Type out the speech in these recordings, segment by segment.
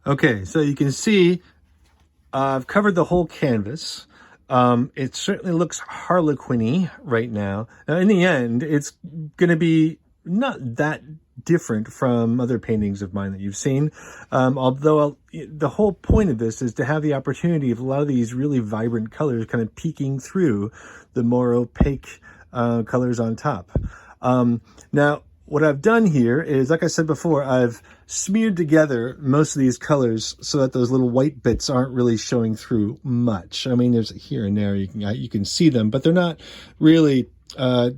Okay, so you can see I've covered the whole canvas. It certainly looks Harlequin-y right now. Now, in the end, it's going to be not that different from other paintings of mine that you've seen. Although the whole point of this is to have the opportunity of a lot of these really vibrant colors kind of peeking through the more opaque colors on top. Now, what I've done here is, like I said before, I've smeared together most of these colors so that those little white bits aren't really showing through much. I mean, there's here and there, you can see them, but they're not really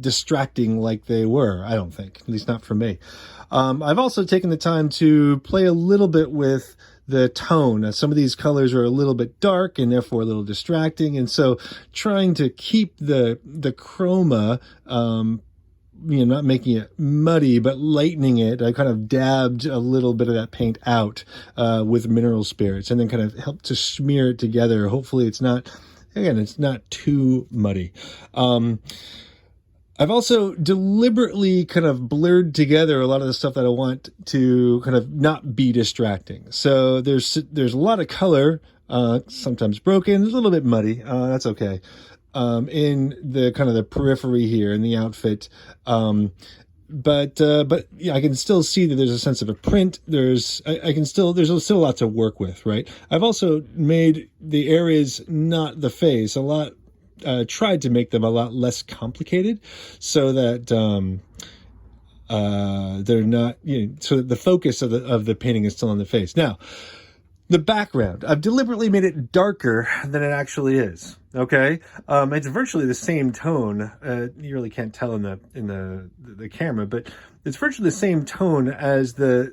distracting like they were, I don't think, at least not for me. I've also taken the time to play a little bit with the tone. Some of these colors are a little bit dark and therefore a little distracting, and so trying to keep the chroma, not making it muddy, but lightening it. I kind of dabbed a little bit of that paint out with mineral spirits and then kind of helped to smear it together. Hopefully it's not too muddy. I've also deliberately kind of blurred together a lot of the stuff that I want to kind of not be distracting. So there's a lot of color, sometimes broken, a little bit muddy. That's okay. In the kind of the periphery here in the outfit. But yeah, I can still see that there's a sense of a print. There's still a lot to work with, right? I've also made the areas, not the face, tried to make them a lot less complicated so that, they're not, so that the focus of the painting is still on the face. Now, the background, I've deliberately made it darker than it actually is. Okay, it's virtually the same tone. You really can't tell in the camera, but it's virtually the same tone as the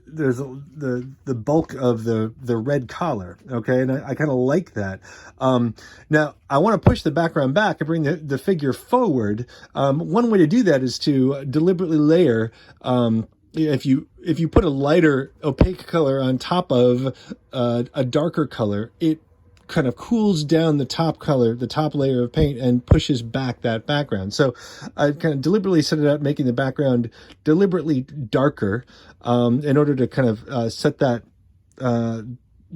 bulk of the red collar. Okay, and I kind of like that. Now I want to push the background back and bring the figure forward. One way to do that is to deliberately layer. If you put a lighter opaque color on top of a darker color, it kind of cools down the top color, the top layer of paint, and pushes back that background. So I kind of deliberately set it up, making the background deliberately darker in order to kind of set that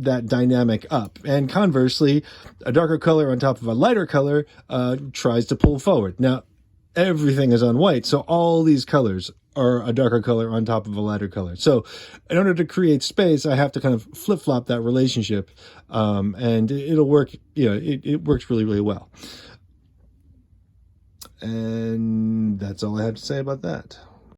dynamic up. And conversely, a darker color on top of a lighter color tries to pull forward. Now, everything is on white, so all these colors are a darker color on top of a lighter color. So in order to create space, I have to kind of flip-flop that relationship, and it'll work. It works really, really well. And that's all I have to say about that.